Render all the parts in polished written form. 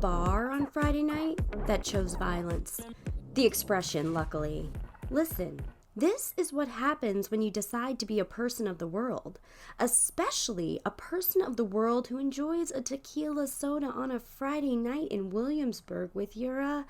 bar on Friday night that chose violence. The expression, luckily. Listen, this is what happens when you decide to be a person of the world, especially a person of the world who enjoys a tequila soda on a Friday night in Williamsburg with your,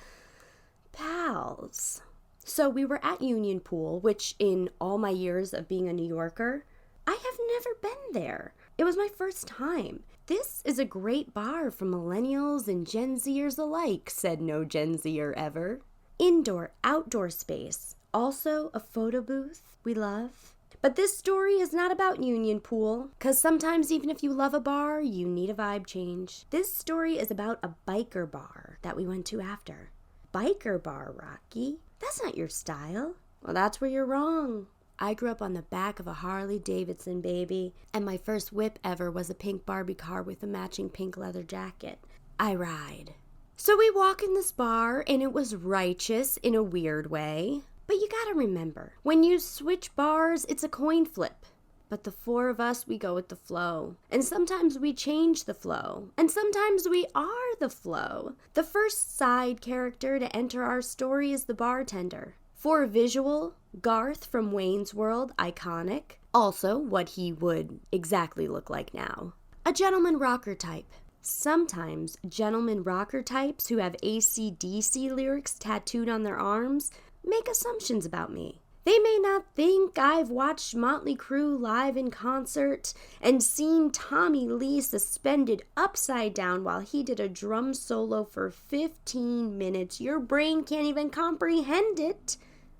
pals. So we were at Union Pool, which in all my years of being a New Yorker, I have never been there. It was my first time. This is a great bar for millennials and Gen Zers alike, said no Gen Zer ever. Indoor, outdoor space. Also a photo booth we love. But this story is not about Union Pool, because sometimes even if you love a bar, you need a vibe change. This story is about a biker bar that we went to after. Biker bar, Rocky? That's not your style. Well, that's where you're wrong. I grew up on the back of a Harley Davidson, baby, and my first whip ever was a pink Barbie car with a matching pink leather jacket. I ride. So we walk in this bar, and it was righteous in a weird way. But you gotta remember, when you switch bars, it's a coin flip. But the four of us, we go with the flow. And sometimes we change the flow. And sometimes we are the flow. The first side character to enter our story is the bartender. For a visual, Garth from Wayne's World, iconic. Also, what he would exactly look like now. A gentleman rocker type. Sometimes gentleman rocker types who have AC/DC lyrics tattooed on their arms make assumptions about me. They may not think I've watched Motley Crue live in concert and seen Tommy Lee suspended upside down while he did a drum solo for 15 minutes. Your brain can't even comprehend it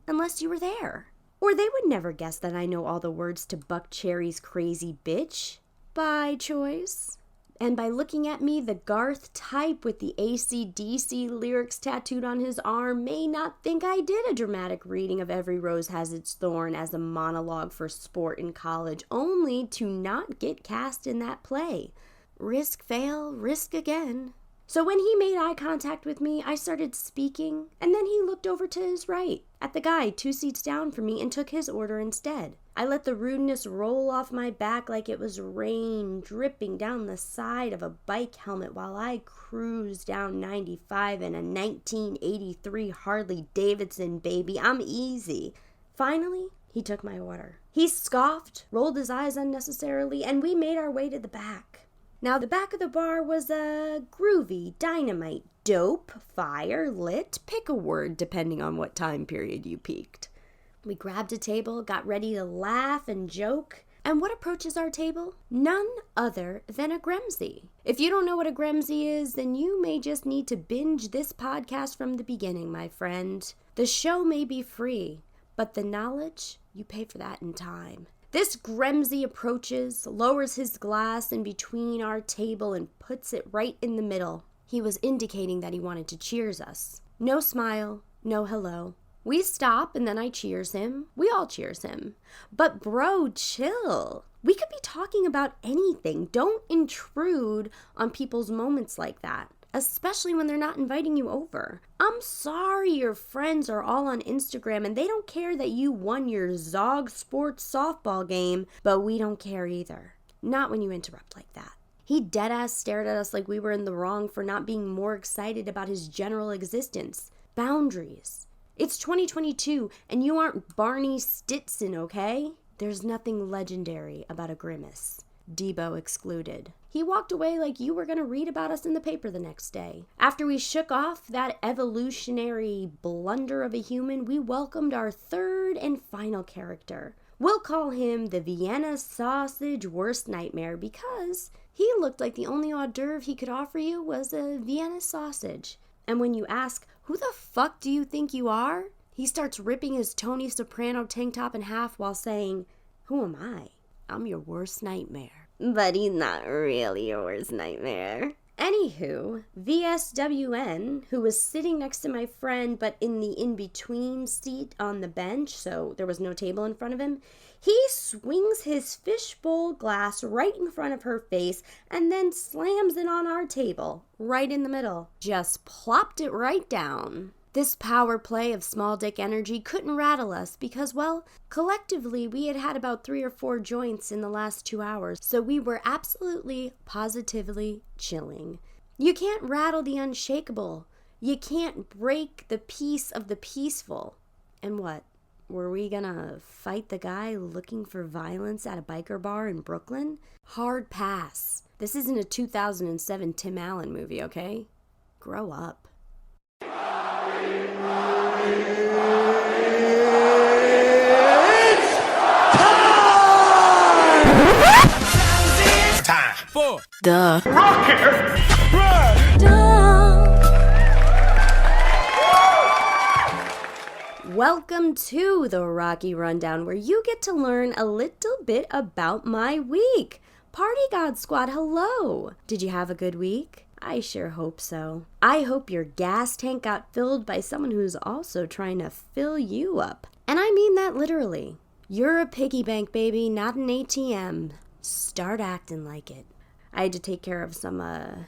unless you were there. Or they would never guess that I know all the words to Buck Cherry's Crazy Bitch by choice. And by looking at me, the Garth type with the AC/DC lyrics tattooed on his arm may not think I did a dramatic reading of Every Rose Has Its Thorn as a monologue for sport in college, only to not get cast in that play. Risk, fail, risk again. So when he made eye contact with me, I started speaking, and then he looked over to his right, at the guy 2 seats down from me, and took his order instead. I let the rudeness roll off my back like it was rain dripping down the side of a bike helmet while I cruised down 95 in a 1983 Harley Davidson, baby. I'm easy. Finally, he took my order. He scoffed, rolled his eyes unnecessarily, and we made our way to the back. Now, the back of the bar was groovy, dynamite, dope, fire, lit, pick a word depending on what time period you peaked. We grabbed a table, got ready to laugh and joke, and what approaches our table? None other than a Gremsy. If you don't know what a Gremsy is, then you may just need to binge this podcast from the beginning, my friend. The show may be free, but the knowledge, you pay for that in time. This Gremsy approaches, lowers his glass in between our table and puts it right in the middle. He was indicating that he wanted to cheers us. No smile, no hello. We stop and then I cheers him. We all cheers him. But bro, chill. We could be talking about anything. Don't intrude on people's moments like that, especially when they're not inviting you over. I'm sorry your friends are all on Instagram and they don't care that you won your Zog Sports softball game, but we don't care either. Not when you interrupt like that. He deadass stared at us like we were in the wrong for not being more excited about his general existence. Boundaries. It's 2022 and you aren't Barney Stinson, okay? There's nothing legendary about a grimace. Debo excluded. He walked away like you were going to read about us in the paper the next day. After we shook off that evolutionary blunder of a human, we welcomed our third and final character. We'll call him the Vienna sausage worst nightmare because he looked like the only hors d'oeuvre he could offer you was a Vienna sausage. And when you ask, who the fuck do you think you are? He starts ripping his Tony Soprano tank top in half while saying, who am I? I'm your worst nightmare. But he's not really your worst nightmare. Anywho, VSWN, who was sitting next to my friend but in the in-between seat on the bench, so there was no table in front of him, he swings his fishbowl glass right in front of her face and then slams it on our table, right in the middle. Just plopped it right down. This power play of small dick energy couldn't rattle us because, well, collectively we had had about 3 or 4 joints in the last 2 hours, so we were absolutely, positively chilling. You can't rattle the unshakable. You can't break the peace of the peaceful. And what? Were we gonna fight the guy looking for violence at a biker bar in Brooklyn? Hard pass. This isn't a 2007 Tim Allen movie, okay? Grow up. Time for the Rocket Welcome to the Rocky Rundown, where you get to learn a little bit about my week. Party God Squad, hello! Did you have a good week? I sure hope so. I hope your gas tank got filled by someone who's also trying to fill you up. And I mean that literally. You're a piggy bank, baby, not an ATM. Start acting like it. I had to take care of some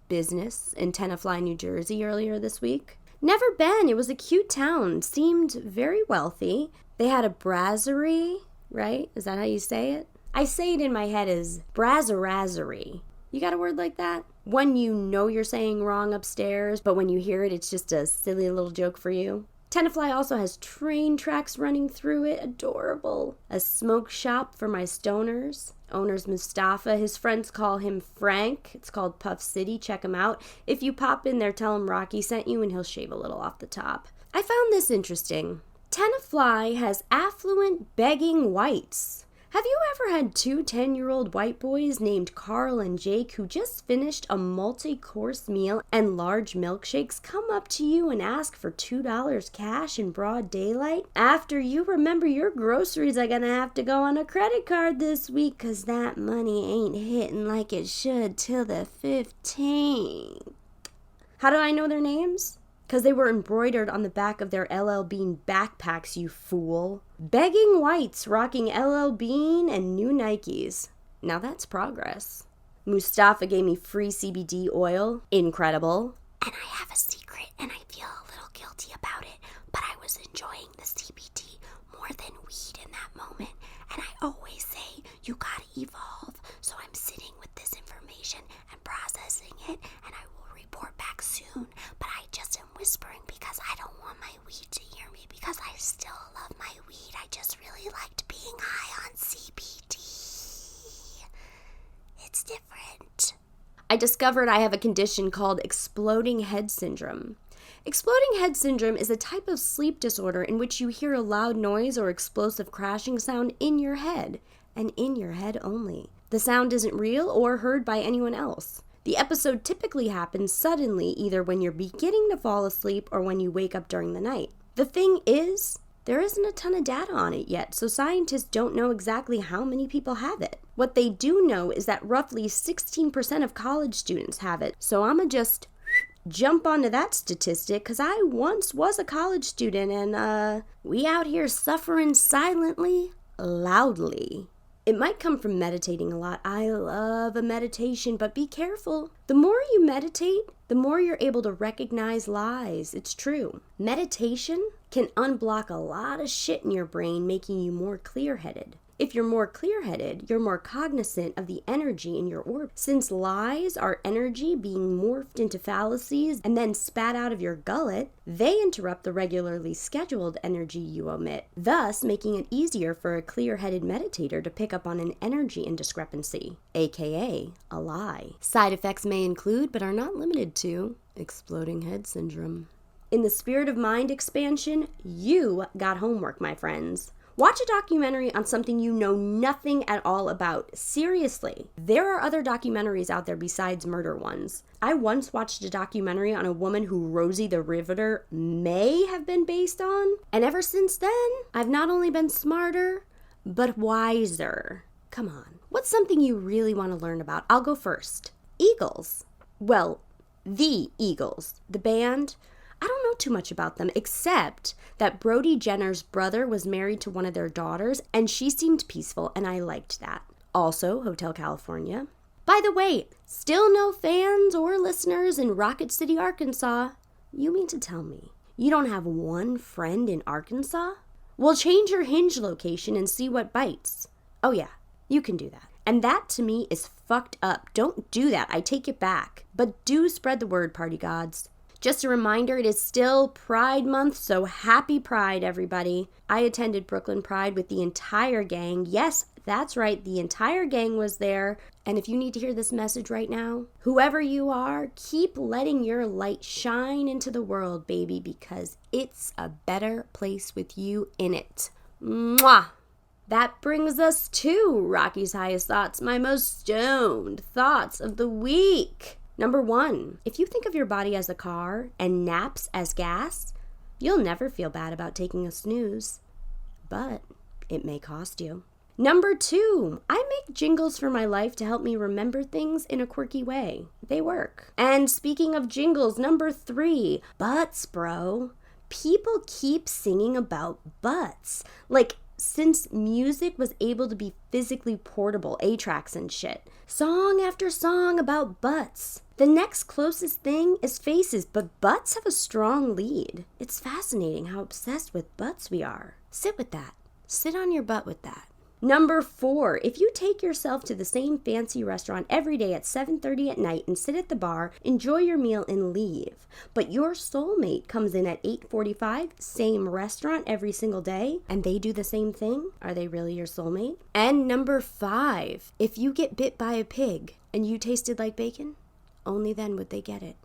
business in Tenafly, New Jersey earlier this week. Never been. It was a cute town. Seemed very wealthy. They had a brasserie, right? Is that how you say it? I say it in my head as brasserie. You got a word like that? One you know you're saying wrong upstairs, but when you hear it, it's just a silly little joke for you. Tenafly also has train tracks running through it. Adorable. A smoke shop for my stoners. Owner's Mustafa. His friends call him Frank. It's called Puff City. Check him out. If you pop in there, tell him Rocky sent you and he'll shave a little off the top. I found this interesting. Tenafly has affluent begging whites. Have you ever had two 10-year-old white boys named Carl and Jake who just finished a multi-course meal and large milkshakes come up to you and ask for $2 cash in broad daylight after you remember your groceries are gonna have to go on a credit card this week 'cause that money ain't hitting like it should till the 15th? How do I know their names? 'Cause they were embroidered on the back of their LL Bean backpacks, you fool. Begging whites rocking LL Bean and new Nikes. Now that's progress. Mustafa gave me free CBD oil. Incredible. And I have a secret and I feel a little guilty about it, but I was enjoying the CBD more than weed in that moment. And I always say, you gotta evolve. So I'm sitting with this information and processing it, and I will report back soon. But I just am whispering because I don't want my weed to hear me, because I still love my weed. I just really liked being high on CBD. It's different. I discovered I have a condition called exploding head syndrome. Exploding head syndrome is a type of sleep disorder in which you hear a loud noise or explosive crashing sound in your head, and in your head only. The sound isn't real or heard by anyone else. The episode typically happens suddenly, either when you're beginning to fall asleep or when you wake up during the night. The thing is, there isn't a ton of data on it yet, so scientists don't know exactly how many people have it. What they do know is that roughly 16% of college students have it, so I'ma just jump onto that statistic because I once was a college student and we out here suffering silently, loudly. It might come from meditating a lot. I love a meditation, but be careful. The more you meditate, the more you're able to recognize lies. It's true. Meditation can unblock a lot of shit in your brain, making you more clear-headed. If you're more clear-headed, you're more cognizant of the energy in your orbit. Since lies are energy being morphed into fallacies and then spat out of your gullet, they interrupt the regularly scheduled energy you emit, thus making it easier for a clear-headed meditator to pick up on an energy indiscrepancy, aka a lie. Side effects may include, but are not limited to, exploding head syndrome. In the spirit of mind expansion, you got homework, my friends. Watch a documentary on something you know nothing at all about. Seriously. There are other documentaries out there besides murder ones. I once watched a documentary on a woman who Rosie the Riveter may have been based on. And ever since then, I've not only been smarter, but wiser. Come on. What's something you really want to learn about? I'll go first. Eagles. Well, the Eagles. The band. I don't know too much about them, except that Brody Jenner's brother was married to one of their daughters, and she seemed peaceful, and I liked that. Also, Hotel California. By the way, still no fans or listeners in Rocket City, Arkansas. You mean to tell me you don't have one friend in Arkansas? Well, change your Hinge location and see what bites. Oh yeah, You can do that. And that to me is fucked up. Don't do that. I take it back. But do spread the word, party gods. Just a reminder, it is still Pride Month, so happy Pride, everybody. I attended Brooklyn Pride with the entire gang. Yes, that's right, the entire gang was there. And if you need to hear this message right now, whoever you are, keep letting your light shine into the world, baby, because it's a better place with you in it. Mwah! That brings us to Rocky's Highest Thoughts, my most stoned thoughts of the week. Number 1, if you think of your body as a car and naps as gas, you'll never feel bad about taking a snooze, but it may cost you. Number 2, I make jingles for my life to help me remember things in a quirky way. They work. And speaking of jingles, number 3, butts, bro. People keep singing about butts. Like, since music was able to be physically portable, 8-tracks and shit. Song after song about butts. The next closest thing is faces, but butts have a strong lead. It's fascinating how obsessed with butts we are. Sit with that. Sit on your butt with that. Number 4, if you take yourself to the same fancy restaurant every day at 7:30 at night and sit at the bar, enjoy your meal and leave, but your soulmate comes in at 8:45, same restaurant every single day, and they do the same thing, are they really your soulmate? And number 5, if you get bit by a pig and you tasted like bacon, only then would they get it.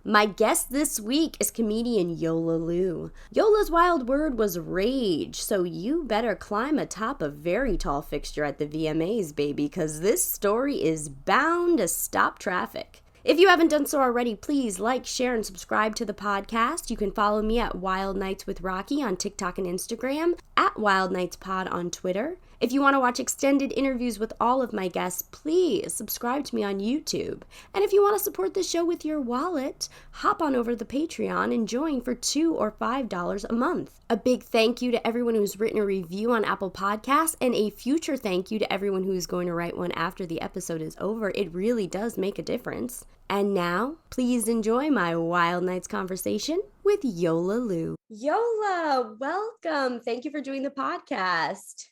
My guest this week is comedian Yola Lu. Yola's wild word was rage, so you better climb atop a very tall fixture at the VMAs, baby, because this story is bound to stop traffic. If you haven't done so already, please like, share, and subscribe to the podcast. You can follow me at Wild Nights with Rocky on TikTok and Instagram, at Wild Nights Pod on Twitter. If you want to watch extended interviews with all of my guests, please subscribe to me on YouTube. And if you want to support the show with your wallet, hop on over to the Patreon and join for $2 or $5 a month. A big thank you to everyone who's written a review on Apple Podcasts, and a future thank you to everyone who is going to write one after the episode is over. It really does make a difference. And now, please enjoy my Wild Nights conversation with Yola Lu. Yola, welcome. Thank you for doing the podcast.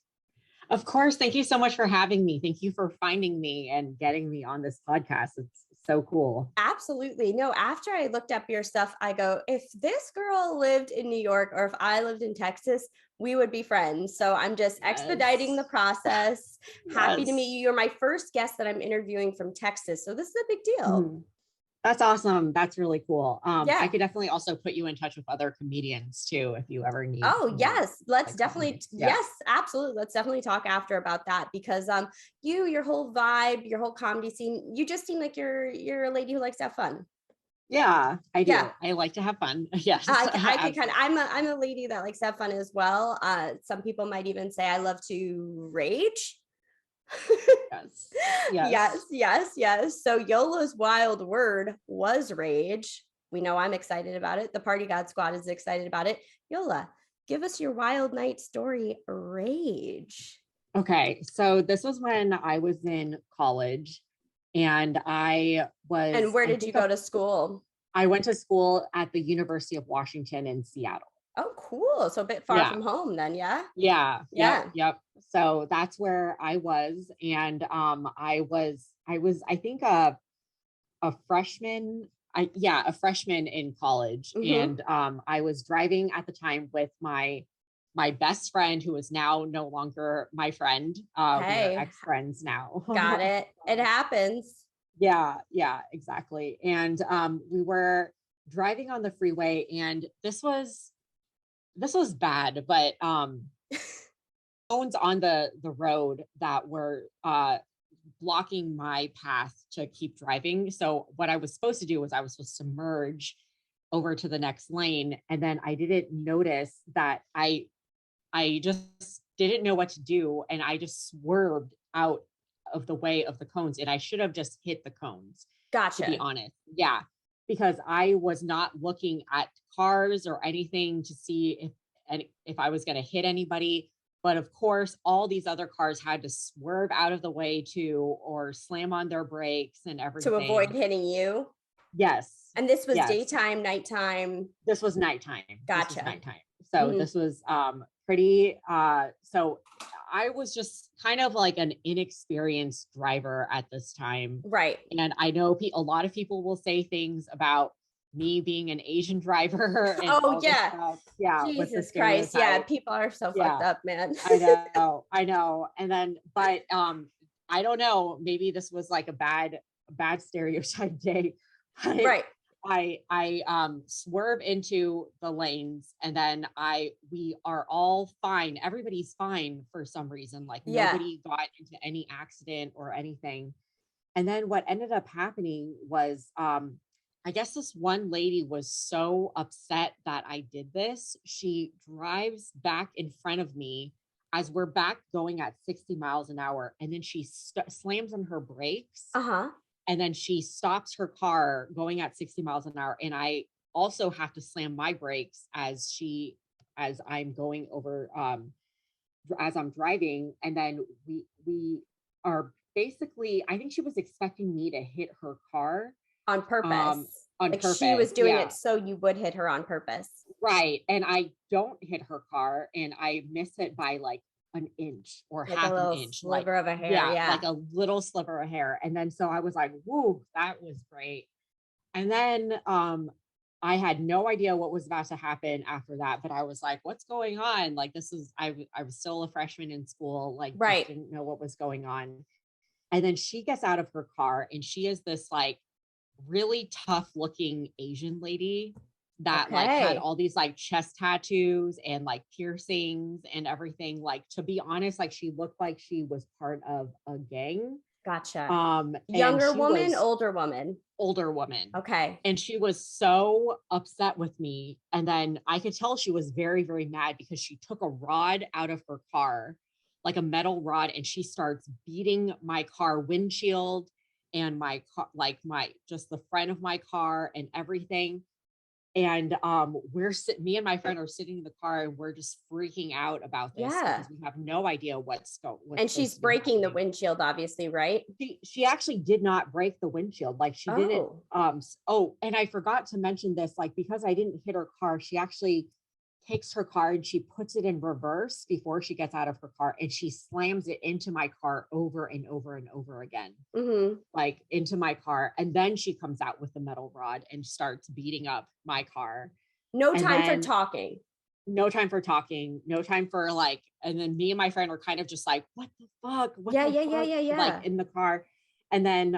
Of course. Thank you so much for having me. Thank you for finding me and getting me on this podcast. It's so cool. Absolutely. No, after I looked up your stuff, I go, if this girl lived in New York or if I lived in Texas, we would be friends. So I'm just expediting the process. Happy to meet you. You're my first guest that I'm interviewing from Texas. So this is a big deal. That's awesome. That's really cool. Yeah. I could definitely also put you in touch with other comedians too, if you ever need. Oh, yes. Let's like definitely. Yeah. Yes, absolutely. Let's definitely talk after about that because your whole vibe, your whole comedy scene, you just seem like you're a lady who likes to have fun. Yeah, I do. Yeah. I like to have fun. Yes. I could kind of, I'm a lady that likes to have fun as well. Some people might even say I love to rage. Yes. So Yola's wild word was rage. We know I'm excited about it. The Party God Squad is excited about it. Yola, give us your wild night story, rage. Okay. So this was when I was in college and And where did you go to school? I went to school at the University of Washington in Seattle. Oh, cool. So a bit far from home then, yeah? Yeah. Yep. So that's where I was. And I was, I think a freshman. A freshman in college. Mm-hmm. And I was driving at the time with my best friend, who is now no longer my friend. Hey. We're ex-friends now. Got it. It happens. Yeah, exactly. And we were driving on the freeway, and this was bad, but phones on the road that were blocking my path to keep driving. So what I was supposed to do was I was supposed to merge over to the next lane, and then I didn't notice that I just didn't know what to do, and I just swerved out of the way of the cones, and I should have just hit the cones. Gotcha. To be honest. Yeah. Because I was not looking at cars or anything to see if I was going to hit anybody. But of course, all these other cars had to swerve out of the way too, or slam on their brakes and everything. To avoid hitting you? Yes. And this was daytime, nighttime? This was nighttime. Gotcha. This was nighttime. So this was pretty, so I was just kind of like an inexperienced driver at this time. Right. And I know a lot of people will say things about me being an Asian driver and Oh all this yeah. stuff. Yeah, with the Jesus Christ. Yeah, stereotype. people are so fucked Yeah, up, man. I know. And then, but I don't know, maybe this was like a bad stereotype day, but Right. I swerve into the lanes and then we are all fine. Everybody's fine for some reason. Like Yeah. nobody got into any accident or anything. And then what ended up happening was I guess this one lady was so upset that I did this. She drives back in front of me as we're back going at 60 miles an hour. And then she slams on her brakes Uh-huh. and then she stops her car going at 60 miles an hour. And I also have to slam my brakes as I'm going over, as I'm driving. And then we are basically, I think she was expecting me to hit her car On purpose. on Like she was purpose. doing it so you would hit her on purpose. Right. And I don't hit her car and I miss it by like an inch or Like a half an little inch. Like, sliver of a hair. yeah, Yeah. like a little sliver of hair. And then so I was like, whoo, that was great. And then I had no idea what was about to happen after that, but I was like, what's going on? Like this is I was still a freshman in school, like just Right. didn't know what was going on. And then she gets out of her car and she is this like really tough looking Asian lady that like had Okay. all these like chest tattoos and like piercings and everything. Like to be honest, like she looked like she was part of a gang. Gotcha. And Younger she woman, was older woman. older woman. Okay. And she was so upset with me. And then I could tell she was very, very mad because she took a rod out of her car, like a metal rod, and she starts beating my car windshield and my car, like my just the front of my car and everything. And me and my friend are sitting in the car and we're just freaking out about this Yeah. because we have no idea what's And supposed she's to be breaking the happening. windshield, obviously, right? She actually did not break the windshield. Like she didn't. Oh. And I forgot to mention this. Like because I didn't hit her car, she actually takes her car and she puts it in reverse before she gets out of her car, and she slams it into my car over and over and over again, like into my car. And then she comes out with the metal rod and starts beating up my car. No And time for then talking. no time for talking, no time for like, and then me and my friend were kind of just like, what the fuck? What Yeah, the yeah, fuck? yeah, yeah, Like yeah. in the car. And then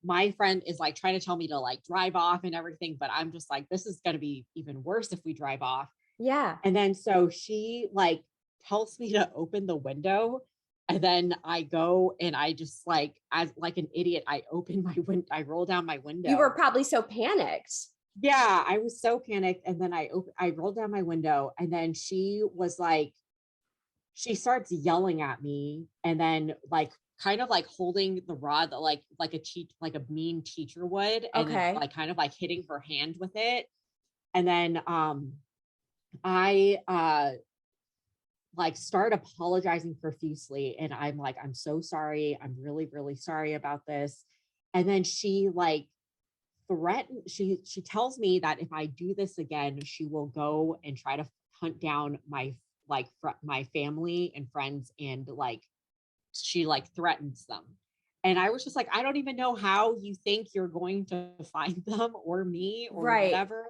my friend is like trying to tell me to like drive off and everything, but I'm just like, this is gonna be even worse if we drive off. Yeah. And then so she like tells me to open the window. And then I go and I just like, as like an idiot, I open my window, I roll down my You were window. probably so panicked. Yeah, I was so panicked. And then I rolled down my window and then she was like, she starts yelling at me and then like kind of like holding the rod that like a cheat like a mean teacher would, and then Okay. like kind of like hitting her hand with it. And then I like start apologizing profusely and I'm like, I'm so sorry, I'm really really sorry about this. And then she like she tells me that if I do this again, she will go and try to hunt down my my family and friends, and like she like threatens them. And I was just like, I don't even know how you think you're going to find them or me or Right. whatever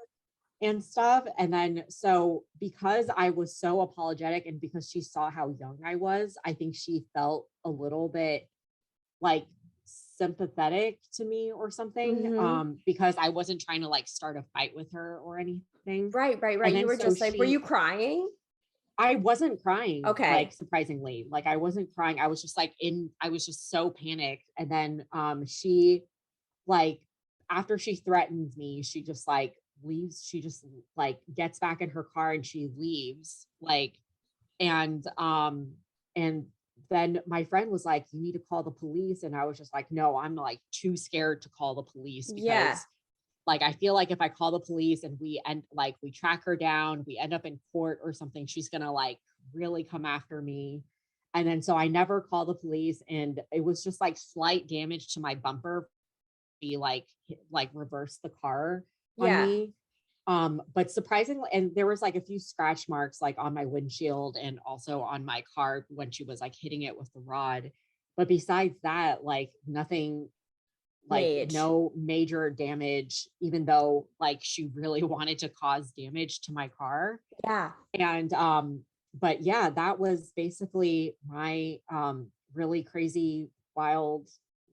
and stuff. And then so because I was so apologetic and because she saw how young I was, I think she felt a little bit like sympathetic to me or something, because I wasn't trying to like start a fight with her or anything. Right, right, right. And You then were so just like, were you crying? I wasn't crying, like Okay. surprisingly, like I wasn't crying. I was just like I was just so panicked. And then she like after she threatens me, she just like leaves. She just like gets back in her car and she leaves. Like and then my friend was like, you need to call the police. And I was just like, no, I'm like too scared to call the police Yeah. because like I feel like if I call the police and we track her down, we end up in court or something, she's gonna like really come after me. And then so I never called the police, and it was just like slight damage to my bumper. He like reversed the car on Yeah. me. But surprisingly, and there was like a few scratch marks like on my windshield and also on my car when she was like hitting it with the rod. But besides that, like nothing, like Mage. no major damage, even though like she really wanted to cause damage to my car. Yeah. And but yeah, that was basically my really crazy wild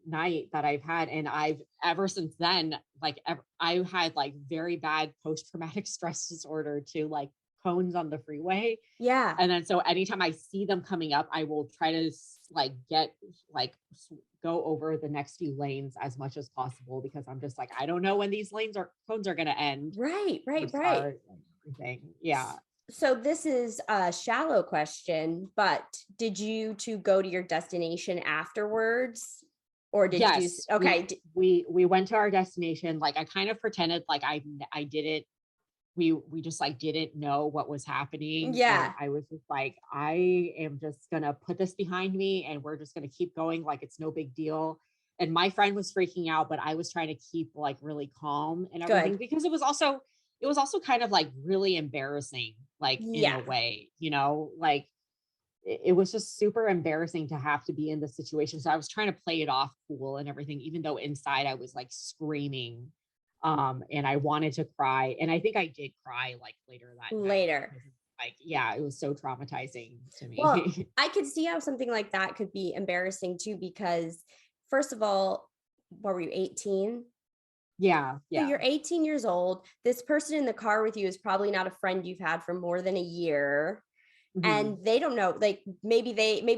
night that I've had. And I've ever since then, like I had like very bad post-traumatic stress disorder to like cones on the freeway. Yeah. And then so anytime I see them coming up, I will try to like get like go over the next few lanes as much as possible, because I'm just like, I don't know when these lanes or cones are going to end Right, or right, right. start and everything. Yeah. So this is a shallow question, but did you two go to your destination afterwards? Or did you, Yes, okay. we went to our destination. Like I kind of pretended like I didn't, we just like didn't know what was happening. And Yeah. I was just like, I am just gonna put this behind me and we're just gonna keep going like it's no big deal. And my friend was freaking out, but I was trying to keep like really calm and everything, Good. because it was also kind of like really embarrassing, like in a Yeah. way, you know, like it was just super embarrassing to have to be in this situation. So I was trying to play it off cool and everything, even though inside I was like screaming. And I wanted to cry. And I think I did cry like later that night. Later. Like, yeah, it was so traumatizing to Well, me. I could see how something like that could be embarrassing too, because first of all, what were you, 18? Yeah, So yeah. you're 18 years old. This person in the car with you is probably not a friend you've had for more than a year. Mhm. And they don't know, like maybe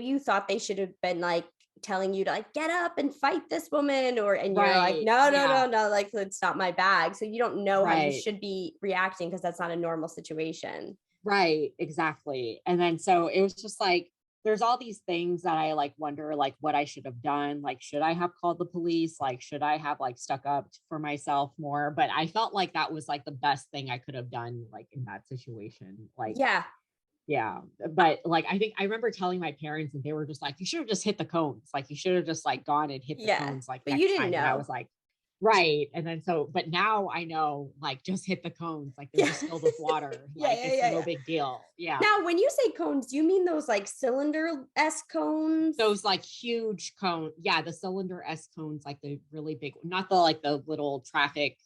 you thought they should have been like telling you to like get up and fight this woman, or and you're like, Right. no, no, Yeah. no, no, like it's not my bag. So you don't know how you Right. should be reacting because that's not a normal situation. Right, exactly. And then so it was just like there's all these things that I like wonder like what I should have done. Like, should I have called the police? Like, should I have like stuck up for myself more? But I felt like that was like the best thing I could have done, like in that situation. Like, Yeah. yeah. But like I think I remember telling my parents and they were just like, you should have just hit the cones. Like you should have just like gone and hit the Yeah. cones like But you next didn't time. And I know. was like, right. And then so, but now I know, like, just hit the cones, like they're Yeah. just filled with water. Yeah, Like yeah, it's yeah, no yeah. big deal. Yeah. Now, when you say cones, do you mean those like cylinder-esque cones? Those like huge cone. Yeah. The cylinder S cones, like the really big, not the like the little traffic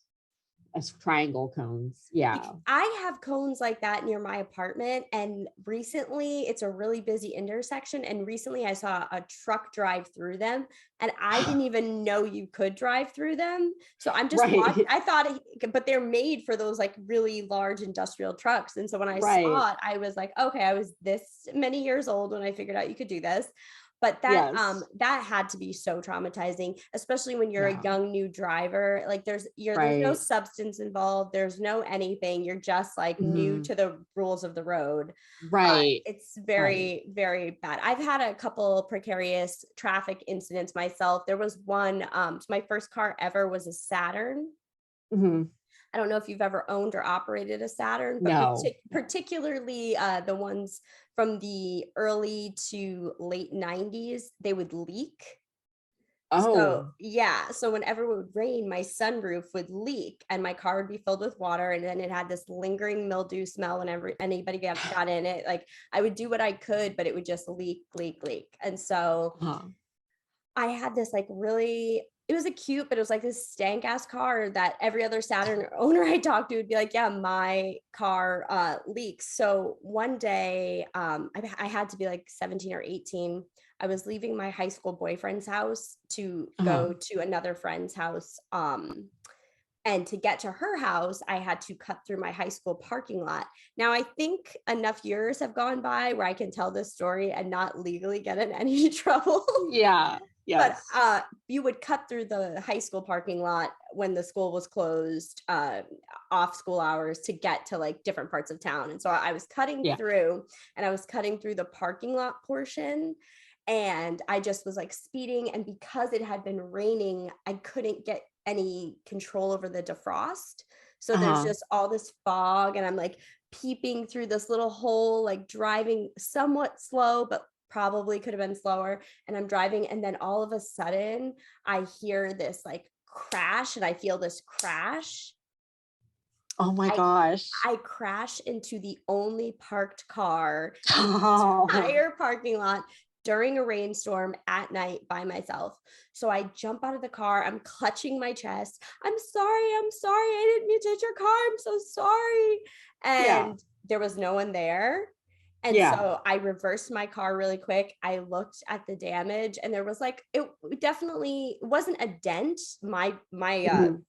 triangle cones. Yeah. I have cones like that near my apartment. And recently, it's a really busy intersection. And recently, I saw a truck drive through them, and I didn't even know you could drive through them. So I'm just watching. Right. I thought, but they're made for those like really large industrial trucks. And so when I Right. saw it, I was like, okay, I was this many years old when I figured out you could do this. But Yes. that had to be so traumatizing, especially when you're a Yeah. young new driver. Like there's no Right. substance involved, there's no anything, you're just like new Mhm. to the rules of the road. Right. It's Right. very, very bad. I've had a couple precarious traffic incidents myself. There was one, so my first car ever was a Saturn. Mhm. I don't know if you've ever owned or operated a Saturn, but No. No. particularly the ones from the early to late 90s, they would leak. So Oh. yeah, so whenever it would rain, my sunroof would leak and my car would be filled with water, and then it had this lingering mildew smell whenever anybody got in it. Like I would do what I could, but it would just leak, leak, leak. And so Huh. I had this like really, it was a cute, but it was like this stank ass car that every other Saturn owner I talked to would be like, yeah, my car leaks. So one day, I had to be like 17 or 18. I was leaving my high school boyfriend's house to Uh-huh. go to another friend's house. And to get to her house, I had to cut through my high school parking lot. Now, I think enough years have gone by where I can tell this story and not legally get in any trouble. Yeah. But Yes. you would cut through the high school parking lot when the school was closed, off school hours, to get to like different parts of town. And so I was cutting Yeah. through, and I was cutting through the parking lot portion, and I just was like speeding. And because it had been raining, I couldn't get any control over the defrost. So there's Uh-huh. just all this fog, and I'm like peeping through this little hole, like driving somewhat slow, but probably could have been slower. And I'm driving, and then all of a sudden I hear this like crash, and I feel this crash, Oh my I gosh. I crash into the only parked car in the Oh, entire parking lot during a rainstorm at night by myself. So I jump out of the car. I'm clutching my chest. I'm sorry. I didn't mean to hit your car. I'm so sorry. yeah. And there was no one there. And Yeah. so I reversed my car really quick. I looked at the damage and there was like it definitely wasn't a dent. My Mhm.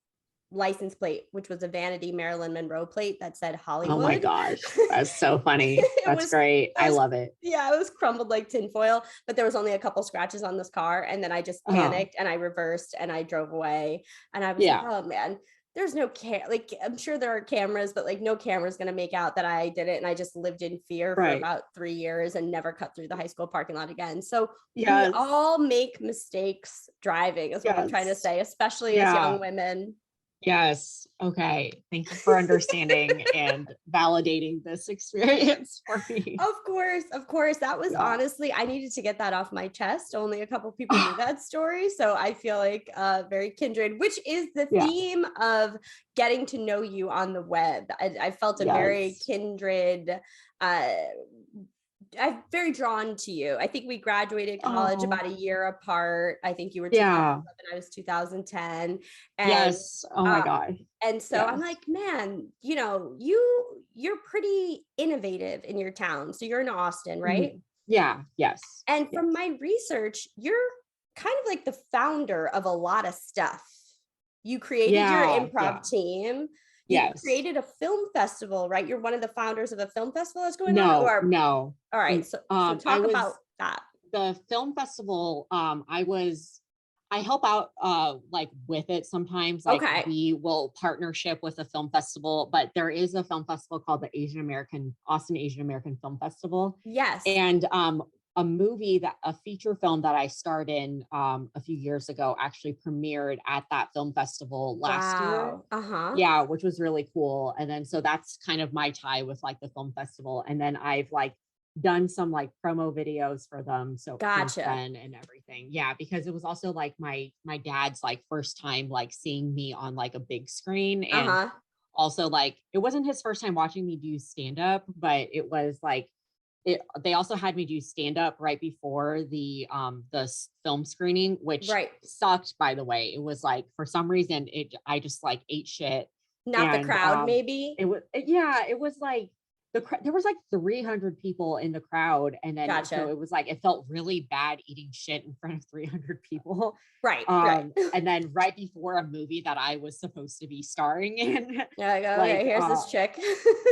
license plate, which was a vanity Marilyn Monroe plate that said Oh my Hollywood. gosh. That's so funny. it That's was great. it I was love it. yeah, it was crumbled like tinfoil, but there was only a couple scratches on this car. And then I just Oh, panicked and I reversed and I drove away. And I was like, yeah. oh man, there's no like I'm sure there are cameras, but like no camera's gonna make out that I did it. And I just lived in fear for Right. about 3 years and never cut through the high school parking lot again. So we Yes. all make mistakes driving, is what I'm trying to Yes. say, especially as Yeah. young women. Yes. Okay. Thank you for understanding and validating this experience for me. Of course, of course. That was Yeah. honestly, I needed to get that off my chest. Only a couple people knew that story. So I feel like very kindred, which is the Yeah. theme of getting to know you on the web. I felt a very Yes. kindred, uh, I'm very drawn to you. I think we graduated college Oh, about a year apart. I think you were yeah. 2011, I was 2010. And Yes. Oh my um, God. and so I'm Yes. like, man, you're pretty innovative in your town. So you're in Austin, right? Mhm. Yeah. Yes. And from Yes. my research, you're kind of like the founder of a lot of stuff. You created your Yeah. improv Yeah. team. You Yes. created a film festival, right? You're one of the founders of a film festival that's going on. No, Or no. all right, so I talk about was that. the film festival. I help out like with it sometimes. Like Okay. we will partnership with a film festival, but there is a film festival called the Austin Asian American Film Festival. Yes. And a feature film that I starred in a few years ago actually premiered at that film festival last year. Wow. Uh-huh. Yeah, which was really cool. And then so that's kind of my tie with like the film festival. And then I've like done some like promo videos for them so since Gotcha. then and everything. Yeah, because it was also like my dad's like first time like seeing me on like a big screen, and Uh-huh. also like it wasn't his first time watching me do stand up, but it was like they also had me do stand up right before the film screening, which Right. sucked, by the way. It was like for some reason I just like ate shit. Not the And crowd, maybe. it was like there was like 300 people in the crowd, and then so Gotcha. it was like it felt really bad eating shit in front of 300 people. Right. Right. And then right before a movie that I was supposed to be starring in, You're like, okay, like here's this chick.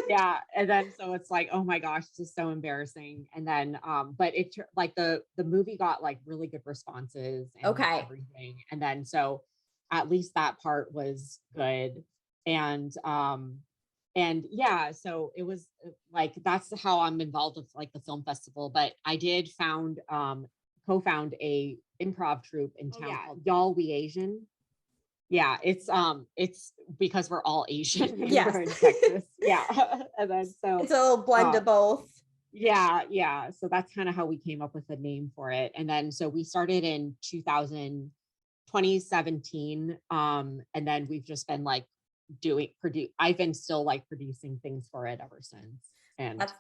yeah, and then so it's like, oh my gosh, this is so embarrassing. And then but like the movie got like really good responses and Okay. everything, and then so at least that part was good. And yeah, so it was like that's how I'm involved with like the film festival. But I did co-found a improv troupe in town called Y'all We Asian. Yeah, it's because we're all Asian and Yes. we're in Texas. Yeah. And then It's so a little blend uh of both. yeah, yeah. So that's kind of how we came up with the name for it. And then so we started in 2017. And then we've just been like I've been still like producing things for it ever since. And That's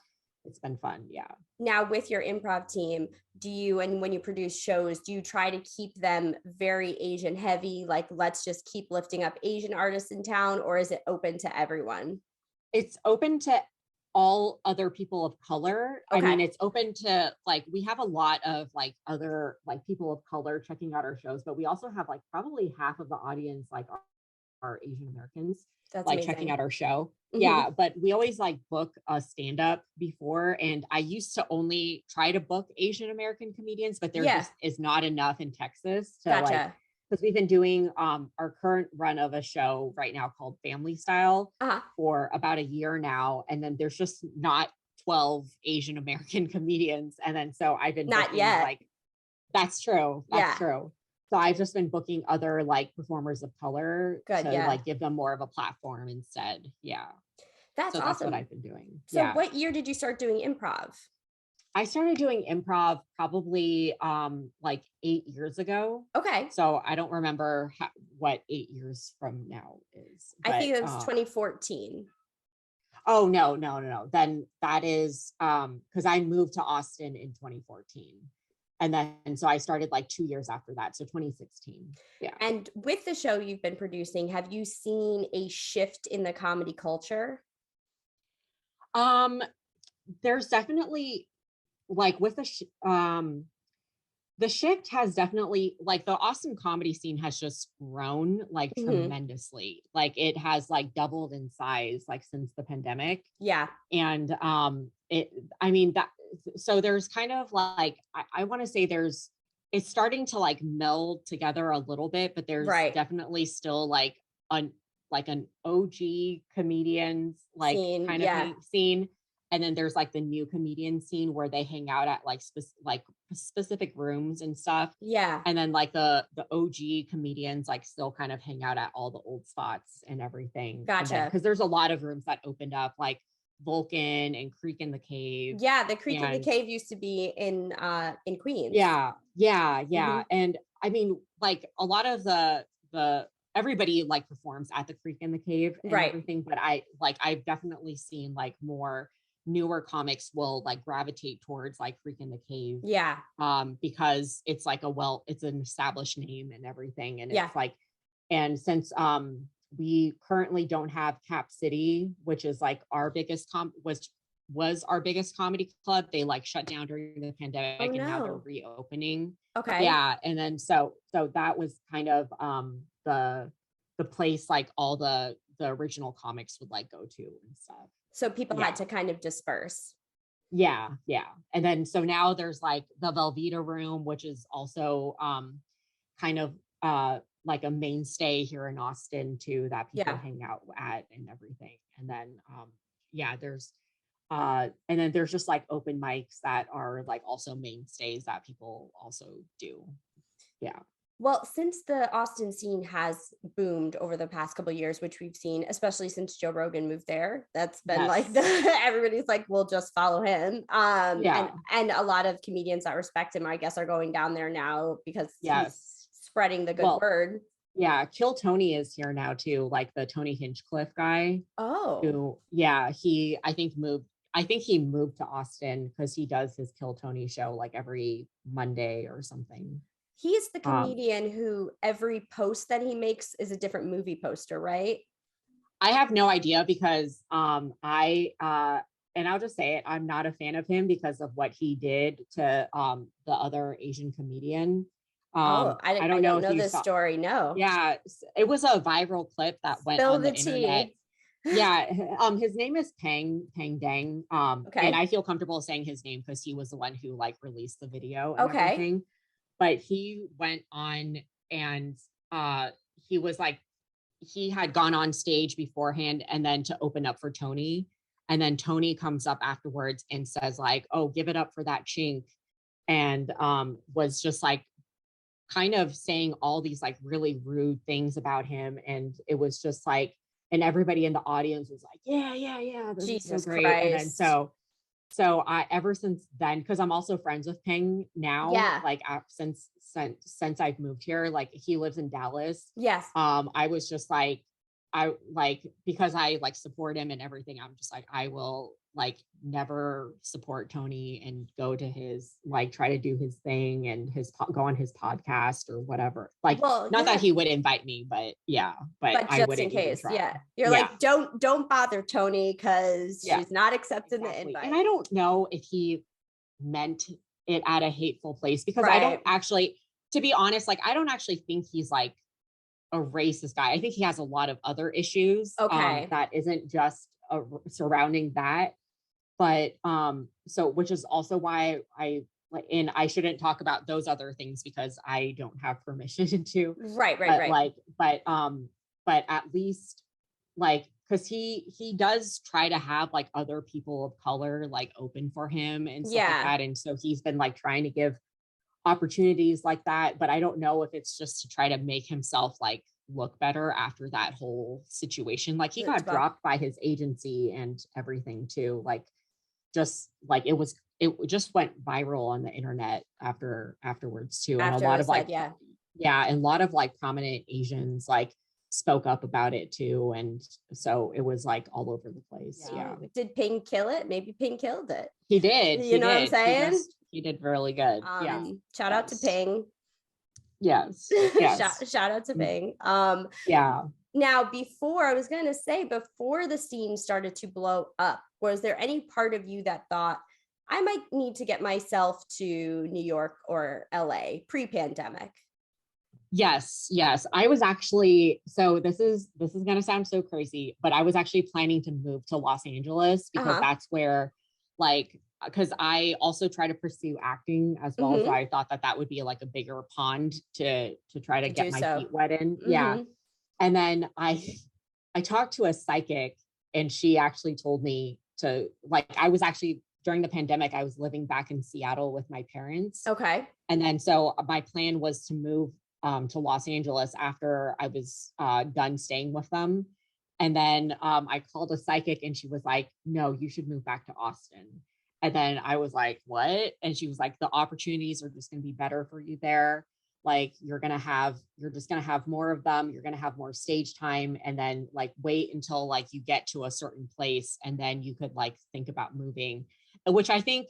it's been fun. Yeah. now with your improv team, and when you produce shows, do you try to keep them very Asian heavy? Like, let's just keep lifting up Asian artists in town, or is it open to everyone? It's open to all other people of color. I Okay. mean, it's open to like we have a lot of like other like people of color checking out our shows, but we also have like probably half of the audience like are Asian Americans That's like checking amazing. out our show. Hmm. Yeah, but we always like book a stand up before, and I used to only try to book Asian American comedians, but there Yeah. just is not enough in Texas to like Gotcha. because we've been doing our current run of a show right now called Family Style Uh-huh. for about a year now, and then there's just not 12 Asian American comedians, and then so I've been Not booking yet. like that's true. That's Yeah. true. So I've just been booking other like performers of color Good. to Yeah. like give them more of a platform instead. Yeah. That's So that's what awesome. I've been doing. So Yeah. what year did you start doing improv? I started doing improv probably like 8 years ago. Okay. So I don't remember what 8 years from now is. I But think it was 2014. oh no. Then that is because I moved to Austin in 2014. And then so I started like 2 years after that. So 2016. Yeah. And with the show you've been producing, have you seen a shift in the comedy culture? There's definitely like with the shift has definitely, like, the Austin comedy scene has just grown like tremendously. Like it has like doubled in size like since the pandemic. Yeah. And I mean that, so there's kind of like I want to say it's starting to like meld together a little bit, but there's definitely still like an OG comedians like Scene, kind of scene. And then there's like the new comedian scene where they hang out at like specific rooms and stuff. Yeah. And then like the OG comedians like still kind of hang out at all the old spots and everything. Gotcha. Because there's a lot of rooms that opened up, like Vulcan and Creek in the Cave. Yeah, the Creek in the Cave used to be in Queens. Yeah. And I mean, like a lot of the everybody like performs at the Creek in the Cave and everything, but I've definitely seen like more newer comics will like gravitate towards like Creek in the Cave. Yeah. Because it's like it's an established name and everything. And it's like, and since we currently don't have Cap City, which is like our biggest was our biggest comedy club, they like shut down during the pandemic and now they're reopening. Okay. Yeah. And then so that was kind of the place like all the original comics would like go to and stuff. So people had to kind of disperse. Yeah. And then so now there's like the Velveeta room, which is also kind of like a mainstay here in Austin too, that people hang out at and everything. And then there's just like open mics that are like also mainstays that people also do. Yeah. Well, since the Austin scene has boomed over the past couple of years, which we've seen, especially since Joe Rogan moved there, that's been like everybody's like, we'll just follow him. And a lot of comedians that respect him, I guess, are going down there now because he's spreading the good word. Yeah, Kill Tony is here now too, like the Tony Hinchcliffe guy. Oh, I think he moved to Austin because he does his Kill Tony show like every Monday or something. He's the comedian who every post that he makes is a different movie poster, right? I have no idea because and I'll just say it, I'm not a fan of him because of what he did to the other Asian comedian. I don't know this story. No. Yeah, it was a viral clip that went on the internet. Yeah, his name is Pang Dang. And I feel comfortable saying his name because he was the one who like released the video and everything. But he went on and he was like, he had gone on stage beforehand and then to open up for Tony. And then Tony comes up afterwards and says like, oh, give it up for that chink. And was just like kind of saying all these like really rude things about him. And it was just like, and everybody in the audience was like, yeah, this is so great. Christ. And then so I, ever since then, because I'm also friends with Peng now, like since I've moved here, like he lives in Dallas. Yes. I was just like, because I like support him and everything, I'm just like, I will like never support Tony and go to his, like try to do his thing and go on his podcast or whatever. Like, not that he would invite me, but I just in case. You're like, don't bother Tony because she's not accepting the invite. And I don't know if he meant it at a hateful place because I don't actually, to be honest, like I don't actually think he's like a racist guy. I think he has a lot of other issues that isn't just surrounding that. But so which is also why I shouldn't talk about those other things because I don't have permission to. Right. But at least like, because he does try to have like other people of color like open for him and stuff like that. And so he's been like trying to give opportunities like that. But I don't know if it's just to try to make himself like look better after that whole situation. Like he got dropped by his agency and everything too. Like just like it just went viral on the internet afterwards too. And a lot of like Yeah. And a lot of like prominent Asians like spoke up about it too. And so it was like all over the place. Yeah. Did Ping kill it? Maybe Ping killed it. He did. You know what I'm saying? He did really good. Shout out to Ping. Yes. Yes. Shout out to Ping. Yeah. Now, before the scene started to blow up, was there any part of you that thought, I might need to get myself to New York or LA pre-pandemic? Yes. I was actually, so this is going to sound so crazy, but I was actually planning to move to Los Angeles because that's where like, because I also try to pursue acting as well. So I thought that would be like a bigger pond to try to get my feet wet in. Yeah. And then I talked to a psychic and she actually told me to like, I was actually during the pandemic, I was living back in Seattle with my parents. Okay. And then, so my plan was to move to Los Angeles after I was done staying with them. And then I called a psychic and she was like, no, you should move back to Austin. And then I was like, what? And she was like, the opportunities are just going to be better for you there. Like you're just going to have more of them. You're going to have more stage time. And then like, wait until like you get to a certain place. And then you could like think about moving, which I think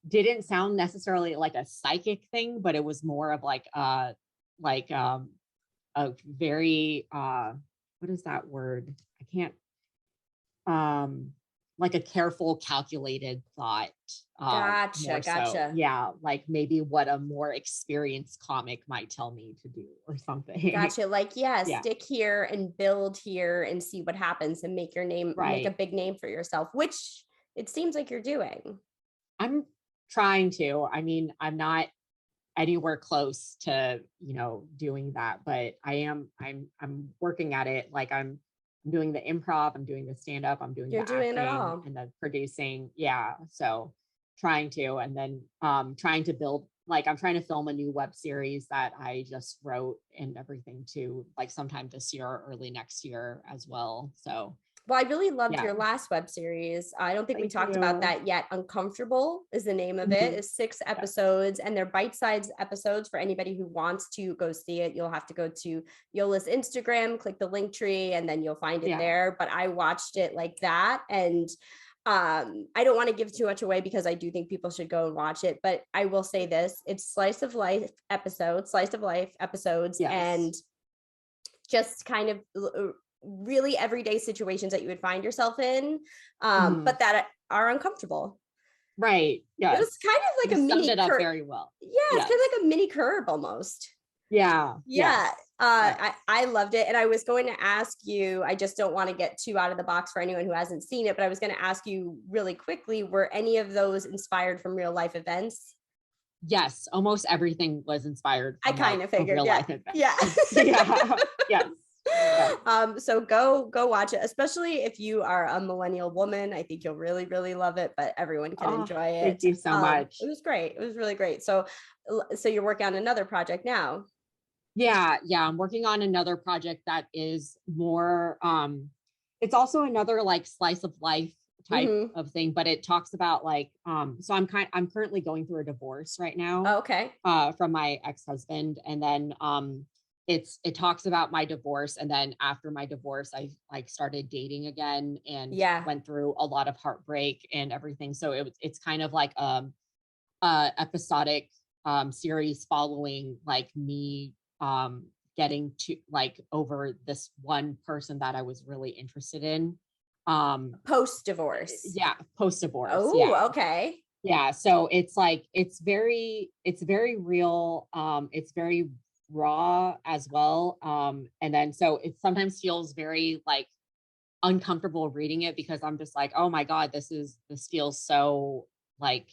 didn't sound necessarily like a psychic thing, but it was more of like, a very what is that word? I can't like a careful, calculated thought. Gotcha. So, yeah, like maybe what a more experienced comic might tell me to do or something. Gotcha. Like, stick here and build here and see what happens and make your name, make a big name for yourself, which it seems like you're doing. I'm trying to. I mean, I'm not anywhere close to, doing that, but I'm working at it. Like I'm doing the improv, I'm doing the stand-up, I'm doing the acting it all. And the producing. Yeah. So trying to, and then trying to build, like I'm trying to film a new web series that I just wrote and everything too, like sometime this year or early next year as well. So well, I really loved your last web series. I don't think we talked about that yet. Uncomfortable is the name of it. It's 6 episodes and they're bite-sized episodes for anybody who wants to go see it. You'll have to go to Yola's Instagram, click the link tree, and then you'll find it there. But I watched it like that. And I don't want to give too much away because I do think people should go and watch it. But I will say this, it's slice of life episodes, and just kind of really everyday situations that you would find yourself in, but that are uncomfortable. Right. Yeah. It was kind of like a mini curve. Very well. Yeah, it's kind of like a mini curb almost. Yeah. I loved it. And I was going to ask you, I just don't want to get too out of the box for anyone who hasn't seen it, but I was going to ask you really quickly, were any of those inspired from real life events? Yes, almost everything was inspired from, I kind of figured. Real life events. Yeah. Yes. So go watch it, especially if you are a millennial woman. I think you'll really, really love it, but everyone can enjoy it. Thank you so much. It was great. It was really great. So you're working on another project now. Yeah. I'm working on another project that is more, it's also another like slice of life type of thing, but it talks about like, so I'm currently going through a divorce right now. Okay. From my ex-husband. And then, it talks about my divorce. And then after my divorce, I like started dating again and went through a lot of heartbreak and everything. So it's kind of like, episodic, series following like me, getting to like over this one person that I was really interested in. Post-divorce. Post-divorce. Okay. Yeah. So it's like, it's very real. It's very raw as well. And then, so it sometimes feels very like uncomfortable reading it because I'm just like, oh my God, this feels so like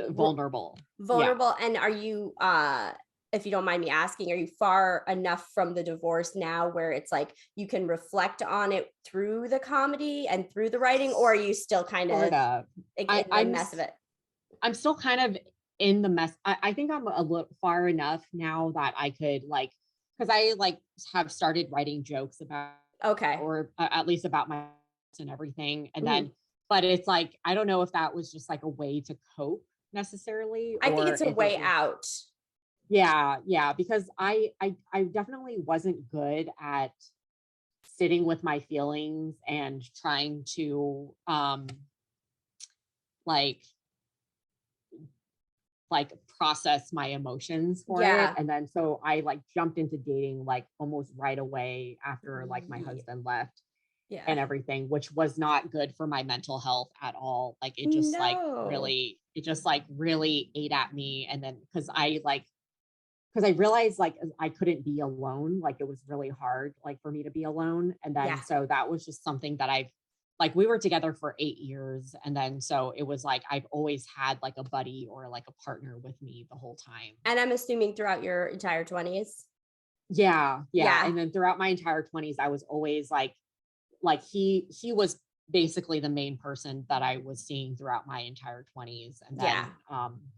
vulnerable. And are you, if you don't mind me asking, are you far enough from the divorce now where it's like you can reflect on it through the comedy and through the writing, or are you still kind of in the mess of it? I'm still kind of in the mess. I think I'm a little far enough now that I could like, because I like have started writing jokes about, or at least about my and everything. And then, but it's like, I don't know if that was just like a way to cope necessarily. I think it's a way out. Yeah, because I definitely wasn't good at sitting with my feelings and trying to like process my emotions for it. Yeah. And then so I like jumped into dating like almost right away after like my Ye- husband left Yeah. and everything, which was not good for my mental health at all. Like No. it just like really ate at me. And then because I realized like I couldn't be alone. Like it was really hard like for me to be alone. And Yeah. then so that was just something that I've like we were together for 8 years. And then so it was like I've always had like a buddy or like a partner with me the whole time. And I'm assuming throughout your entire 20s. Yeah. Yeah. And then throughout my entire 20s, I was always like he was basically the main person that I was seeing throughout my entire 20s. And then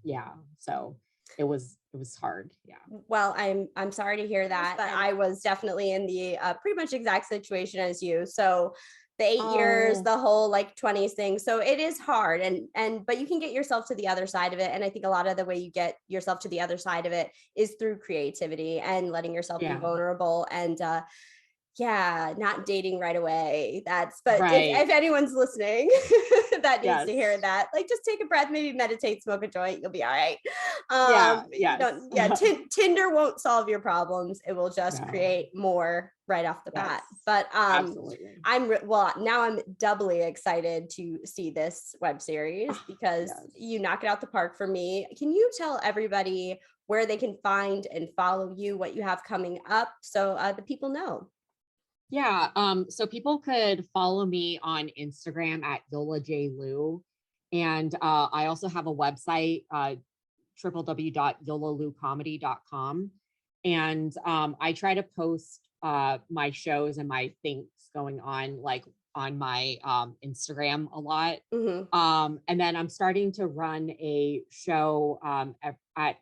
yeah, so it was hard. Yeah. Well, I'm sorry to hear that, but I was definitely in the pretty much exact situation as you. So the 8 years, Oh, the whole like 20s thing. So it is hard, and but you can get yourself to the other side of it. And I think a lot of the way you get yourself to the other side of it is through creativity and letting yourself be yeah. vulnerable and yeah, not dating right away. But Right. if anyone's listening that needs to Yes. hear that, like just take a breath, maybe meditate, smoke a joint, you'll be all right. Yeah. You Yes. don't, yeah, Tinder won't solve your problems. It will just No. create more right off the Yes. bat. But Absolutely. well, now I'm doubly excited to see this web series because Yes. you knock it out the park for me. Can you tell everybody where they can find and follow you, what you have coming up, so the people know? Yeah. So people could follow me on Instagram at Yola Lu. And I also have a website, www.yolalucomedy.com. And I try to post my shows and my things going on like on my Instagram a lot. Mm-hmm. And then I'm starting to run a show at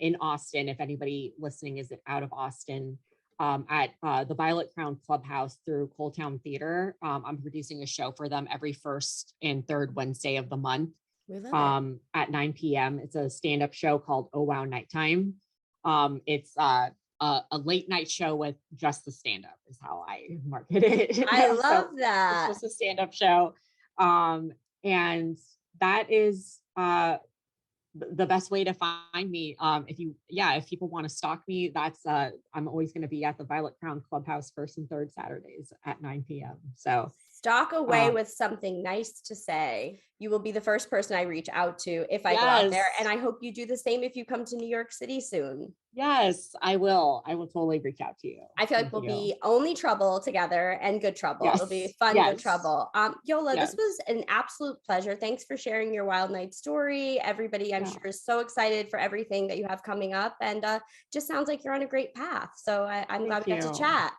in Austin. If anybody listening is out of Austin, at the Violet Crown Clubhouse through Coal Town Theater. I'm producing a show for them every first and third Wednesday of the month at 9 p.m. It's a stand-up show called Oh Wow Nighttime. It's a late night show with just the stand-up is how I market it. I love So that. it's just a stand-up show. And that is the best way to find me. If people want to stalk me, that's I'm always going to be at the Violet Crown Clubhouse first and third Saturdays at 9 p.m. So stalk away with something nice to say. You will be the first person I reach out to if I go out there. And I hope you do the same if you come to New York City soon. Yes, I will. I will totally reach out to you. I feel like we'll be only trouble together and good trouble. It'll be fun, good trouble. Yola, this was an absolute pleasure. Thanks for sharing your Wild Night story. Everybody, I'm sure, is so excited for everything that you have coming up, and just sounds like you're on a great path. So I'm glad we got to chat.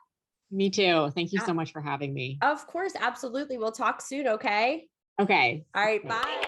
Me too. Thank you so much for having me. Of course, absolutely. We'll talk soon, okay? Okay. All right, bye.